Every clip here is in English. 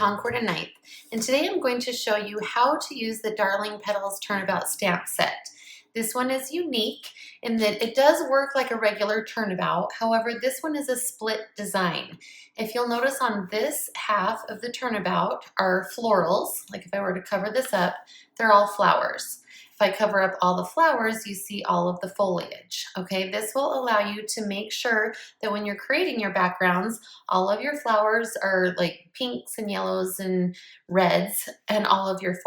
Concord and Ninth, and today I'm going to show you how to use the Darling Petals Turnabout stamp set. This one is unique in that it does work like a regular turnabout. However, this one is a split design. If you'll notice on this half of the turnabout are florals. Like if I were to cover this up, they're all flowers. If I cover up all the flowers, you see all of the foliage. Okay, this will allow you to make sure that when you're creating your backgrounds, all of your flowers are like pinks and yellows and reds, and all of your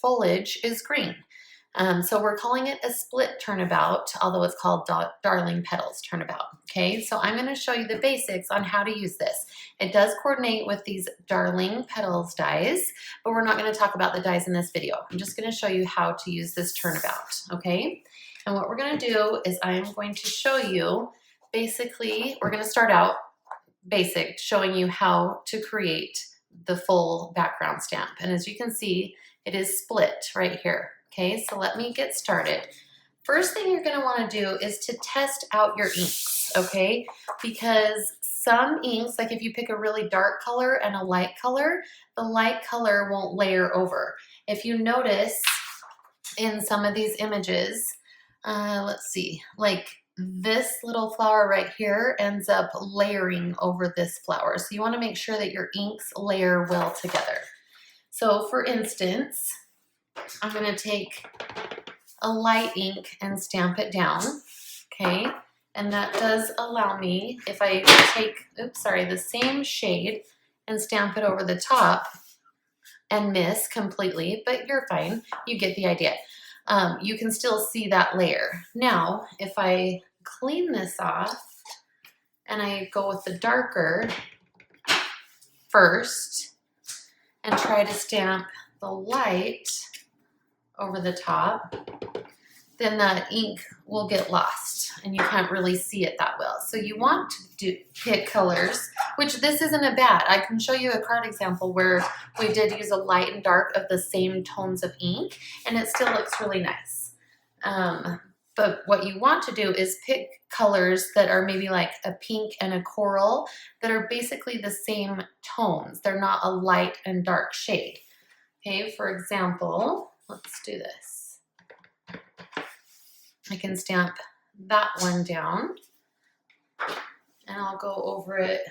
foliage is green. So we're calling it a split turnabout, although it's called Darling Petals Turnabout. Okay, so I'm going to show you the basics on how to use this. It does coordinate with these Darling Petals dies, but we're not going to talk about the dies in this video. I'm just going to show you how to use this turnabout. Okay, and what we're going to do is I'm going to show you basically, we're going to start out basic, showing you how to create the full background stamp. And as you can see, it is split right here. Okay, so let me get started. First thing you're going to want to do is to test out your inks, okay? Because some inks, like if you pick a really dark color and a light color, the light color won't layer over. If you notice in some of these images, let's see, like this little flower right here ends up layering over this flower. So you want to make sure that your inks layer well together. So for instance, I'm going to take a light ink and stamp it down, okay? And that does allow me, if I take, the same shade and stamp it over the top and miss completely, but you're fine, you get the idea. You can still see that layer. Now, if I clean this off and I go with the darker first and try to stamp the light over the top, then that ink will get lost and you can't really see it that well. So you want to pick colors, which this isn't a bad. I can show you a card example where we did use a light and dark of the same tones of ink and it still looks really nice. But what you want to do is pick colors that are maybe like a pink and a coral that are basically the same tones. They're not a light and dark shade. Okay, for example, let's do this. I can stamp that one down and I'll go over it.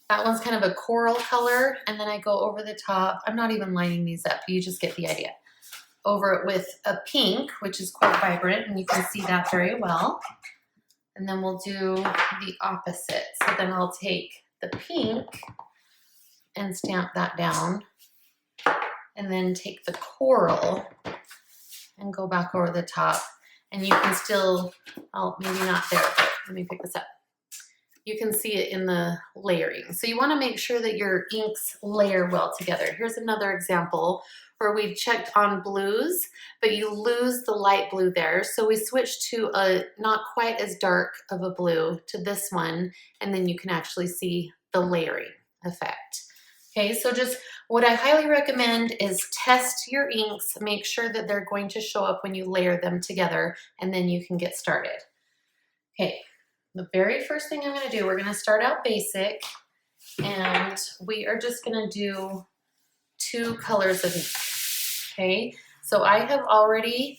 That one's kind of a coral color, and then I go over the top. I'm not even lining these up, you just get the idea. Over it with a pink, which is quite vibrant, and you can see that very well. And then we'll do the opposite. So then I'll take the pink and stamp that down, and then take the coral and go back over the top. And you can still, oh, maybe not there, but let me pick this up. You can see it in the layering. So you want to make sure that your inks layer well together. Here's another example where we've checked on blues, but you lose the light blue there. So we switched to a not quite as dark of a blue to this one, and then you can actually see the layering effect. Okay, so just what I highly recommend is test your inks, make sure that they're going to show up when you layer them together, and then you can get started. Okay, the very first thing I'm going to do, we're going to start out basic, and we are just going to do 2 colors of ink. Okay, so I have already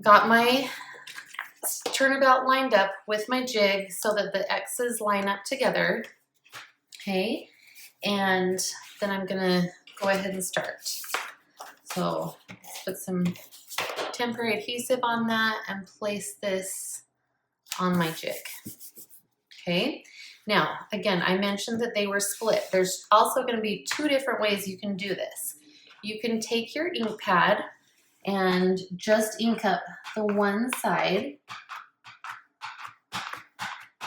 got my turnabout lined up with my jig so that the X's line up together. Okay. And then I'm gonna go ahead and start. So let's put some temporary adhesive on that and place this on my jig. Okay, now again, I mentioned that they were split. There's also gonna be 2 different ways you can do this. You can take your ink pad and just ink up the one side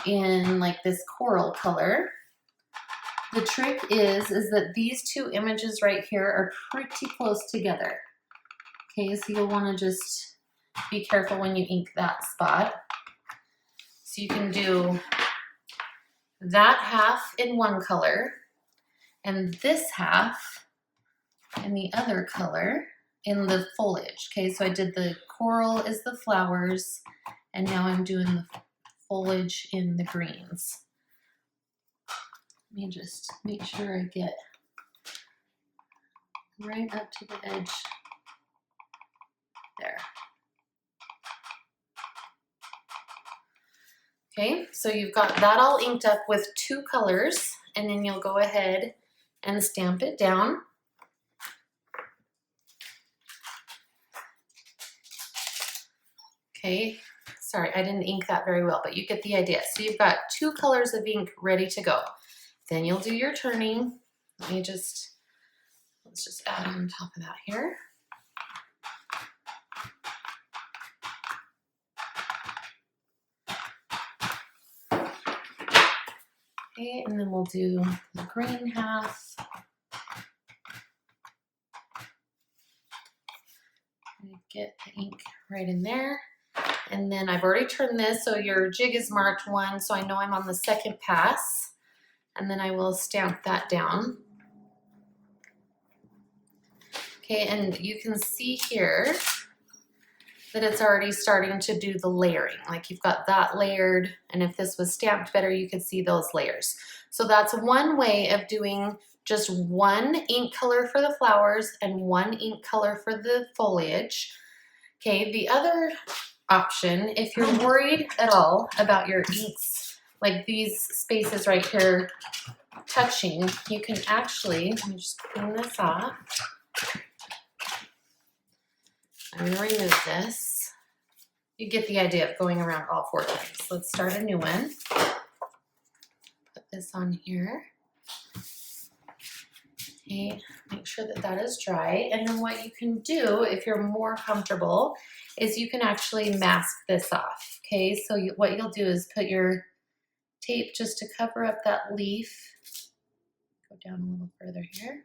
in like this coral color. The trick is that these 2 images right here are pretty close together. Okay, so you'll want to just be careful when you ink that spot. So you can do that half in one color and this half in the other color in the foliage. Okay, so I did the coral is the flowers, and now I'm doing the foliage in the greens. Let me just make sure I get right up to the edge there. Okay, so you've got that all inked up with 2 colors, and then you'll go ahead and stamp it down. Okay, sorry, I didn't ink that very well, but you get the idea. So you've got 2 colors of ink ready to go. Then you'll do your turning. Let's just add on top of that here. Okay, and then we'll do the green half. Get the ink right in there. And then I've already turned this, so your jig is marked 1, so I know I'm on the 2nd pass. And then I will stamp that down. Okay, and you can see here that it's already starting to do the layering. Like you've got that layered, and if this was stamped better, you could see those layers. So that's one way of doing just 1 ink color for the flowers and 1 ink color for the foliage. Okay, the other option, if you're worried at all about your inks, like these spaces right here touching, you can actually, let me just clean this off. I'm going to remove this. You get the idea of going around all 4 times. Let's start a new one. Put this on here. Okay, make sure that that is dry. And then what you can do, if you're more comfortable, is you can actually mask this off. Okay, so what you'll do is put your tape just to cover up that leaf. Go down a little further here.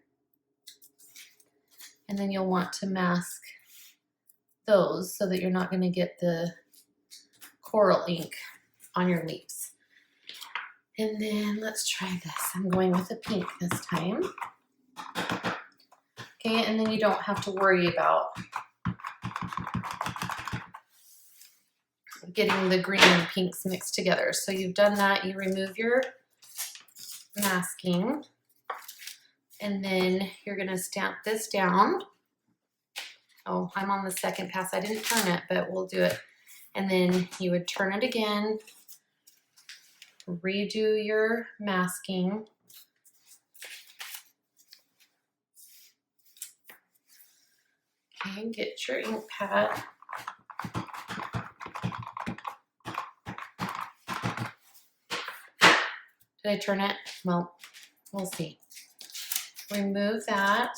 And then you'll want to mask those so that you're not going to get the coral ink on your leaves. And then let's try this. I'm going with a pink this time. Okay, and then you don't have to worry about getting the green and pinks mixed together. So you've done that, you remove your masking, and then you're gonna stamp this down. Oh, I'm on the 2nd pass. I didn't turn it, but we'll do it. And then you would turn it again, redo your masking. Okay, get your ink pad. Did I turn it? Well, we'll see. Remove that.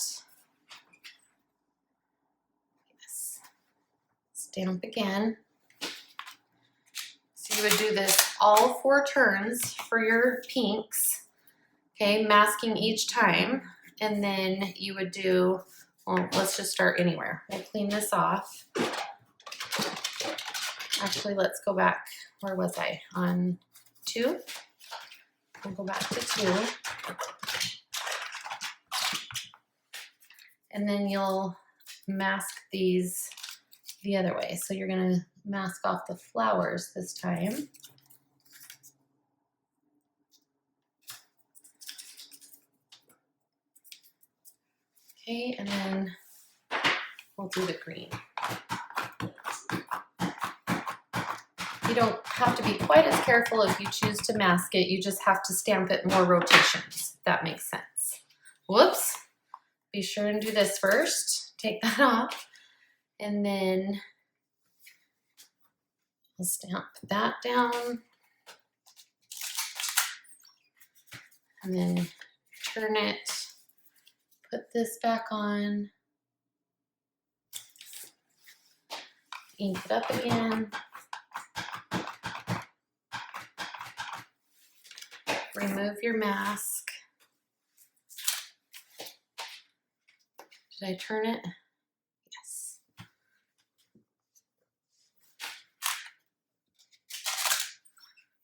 Yes. Stamp again. So you would do this all 4 turns for your pinks. Okay, masking each time. And then you would do, well, let's just start anywhere. We'll clean this off. Actually, let's go back. Where was I? On 2? We'll go back to 2. And then you'll mask these the other way. So you're going to mask off the flowers this time. Okay, and then we'll do the green. You don't have to be quite as careful if you choose to mask it. You just have to stamp it more rotations, if that makes sense. Whoops. Be sure and do this first. Take that off. And then we'll stamp that down. And then turn it. Put this back on. Ink it up again. Remove your mask. Did I turn it? Yes.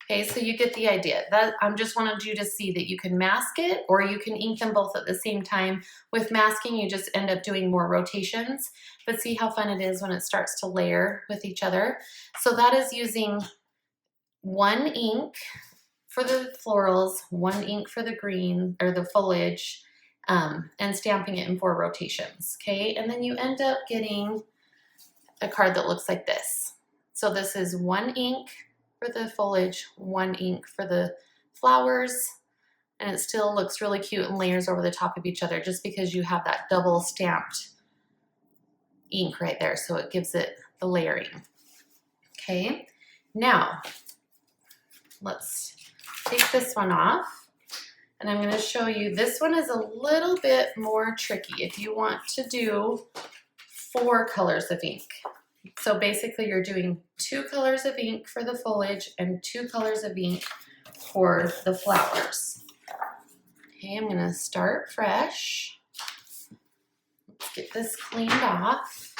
Okay, so you get the idea. That I just wanted you to see that you can mask it or you can ink them both at the same time. With masking, you just end up doing more rotations, but see how fun it is when it starts to layer with each other. So that is using 1 ink for the florals, 1 ink for the green or the foliage, and stamping it in 4 rotations, okay? And then you end up getting a card that looks like this. So this is 1 ink for the foliage, 1 ink for the flowers, and it still looks really cute and layers over the top of each other just because you have that double stamped ink right there, so it gives it the layering. Okay, now let's take this one off, and I'm going to show you, this one is a little bit more tricky if you want to do 4 colors of ink. So basically you're doing 2 colors of ink for the foliage and 2 colors of ink for the flowers. Okay, I'm going to start fresh. Let's get this cleaned off.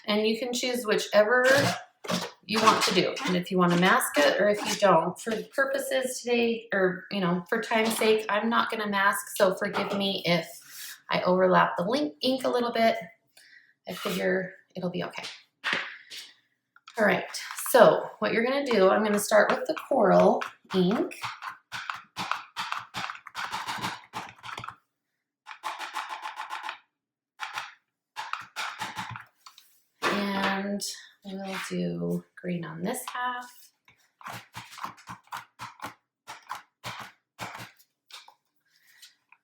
And you can choose whichever you want to do. And if you want to mask it or if you don't. For purposes today, or for time's sake, I'm not going to mask, so forgive me if I overlap the ink a little bit. I figure it'll be okay. All right, so what you're going to do, I'm going to start with the coral ink. And we'll do green on this half.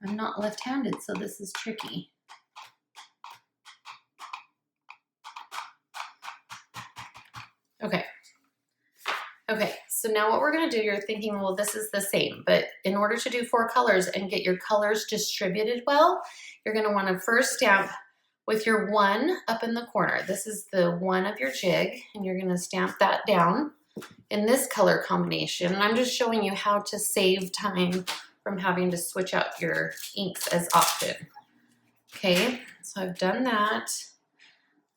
I'm not left-handed, so this is tricky. Okay, so now what we're going to do, you're thinking, well, this is the same, but in order to do 4 colors and get your colors distributed well, you're going to want to first stamp with your 1 up in the corner. This is the 1 of your jig, and you're going to stamp that down in this color combination. And I'm just showing you how to save time from having to switch out your inks as often. Okay, so I've done that.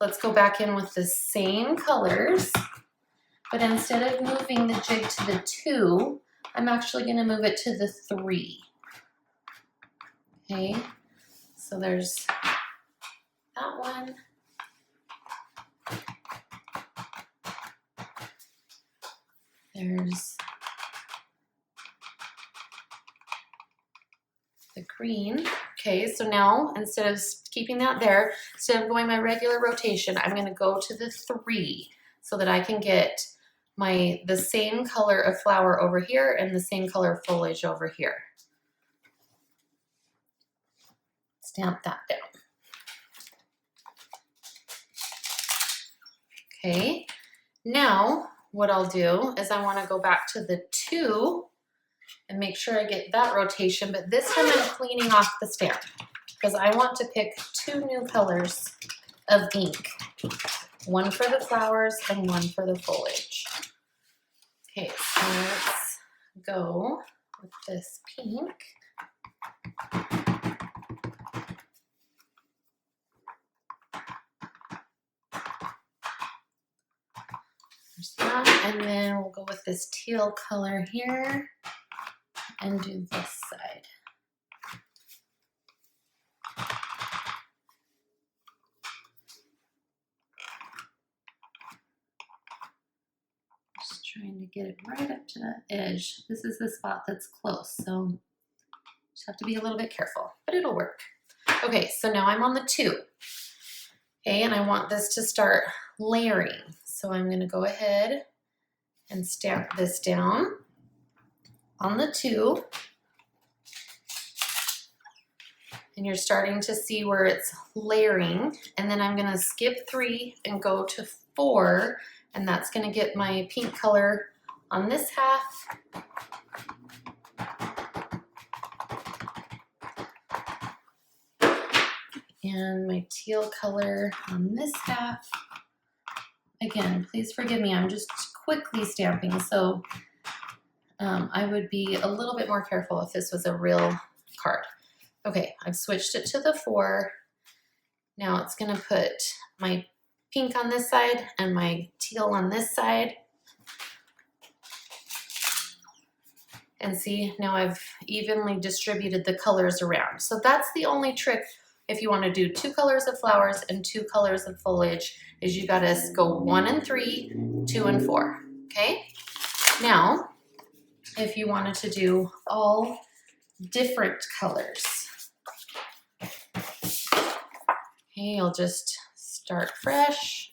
Let's go back in with the same colors, but instead of moving the jig to the 2, I'm actually going to move it to the 3. Okay, so there's that one. There's the green. Okay, so now instead of keeping that there, instead of going my regular rotation, I'm going to go to the 3 so that I can get the same color of flower over here and the same color of foliage over here. Stamp that down. Okay, now what I'll do is I want to go back to the 2 and make sure I get that rotation, but this time I'm cleaning off the stamp because I want to pick 2 new colors of ink. 1 for the flowers and 1 for the foliage. Okay, so let's go with this pink. There's that, and then we'll go with this teal color here and do this side. Just trying to get it right up to that edge. This is the spot that's close, so just have to be a little bit careful, but it'll work. Okay, so now I'm on the 2. Okay, and I want this to start layering. So I'm going to go ahead and stamp this down on the 2. And you're starting to see where it's layering. And then I'm going to skip 3 and go to 4. And that's going to get my pink color on this half. And my teal color on this half. Again, please forgive me, I'm just quickly stamping, so I would be a little bit more careful if this was a real card. Okay, I've switched it to the 4. Now it's going to put my pink on this side and my teal on this side. And see, now I've evenly distributed the colors around. So that's the only trick if you want to do 2 colors of flowers and 2 colors of foliage, is you got to go 1 and 3, 2 and 4. Okay? Now, if you wanted to do all different colors. Okay, you'll just start fresh,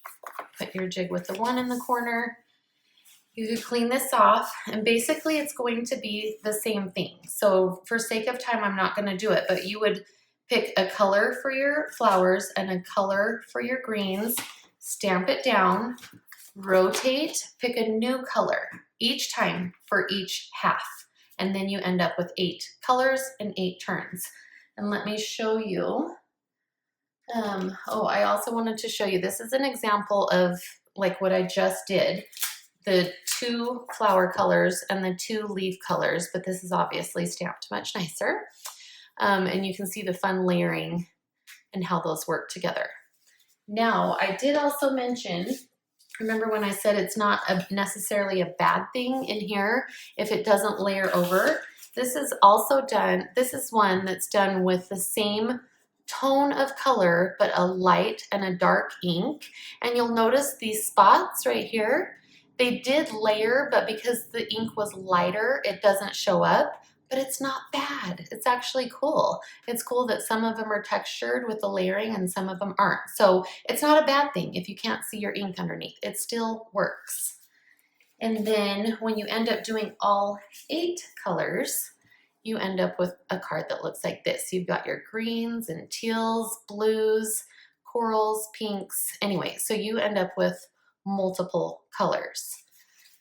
put your jig with the 1 in the corner. You could clean this off, and basically it's going to be the same thing. So for sake of time, I'm not going to do it, but you would pick a color for your flowers and a color for your greens, stamp it down, rotate, pick a new color each time for each half, and then you end up with 8 colors and 8 turns. And let me show you. Oh, I also wanted to show you, this is an example of like what I just did, the 2 flower colors and the 2 leaf colors, but this is obviously stamped much nicer. And you can see the fun layering and how those work together. Now, I did also mention, remember when I said it's not necessarily a bad thing in here if it doesn't layer over? This is also done, this is one that's done with the same tone of color, but a light and a dark ink. And you'll notice these spots right here, they did layer, but because the ink was lighter, it doesn't show up, but it's not bad. It's actually cool. It's cool that some of them are textured with the layering and some of them aren't. So it's not a bad thing if you can't see your ink underneath. It still works. And then when you end up doing all 8 colors, you end up with a card that looks like this. You've got your greens and teals, blues, corals, pinks. Anyway, so you end up with multiple colors.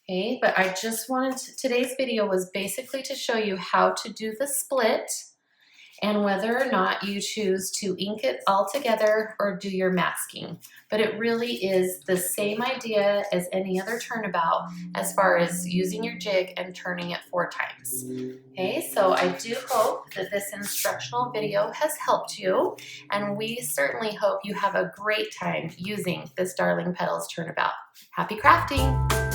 Okay, but I just wanted to, today's video was basically to show you how to do the split and whether or not you choose to ink it all together or do your masking. But it really is the same idea as any other turnabout as far as using your jig and turning it 4 times. Okay, so I do hope that this instructional video has helped you, and we certainly hope you have a great time using this Darling Petals Turnabout. Happy crafting!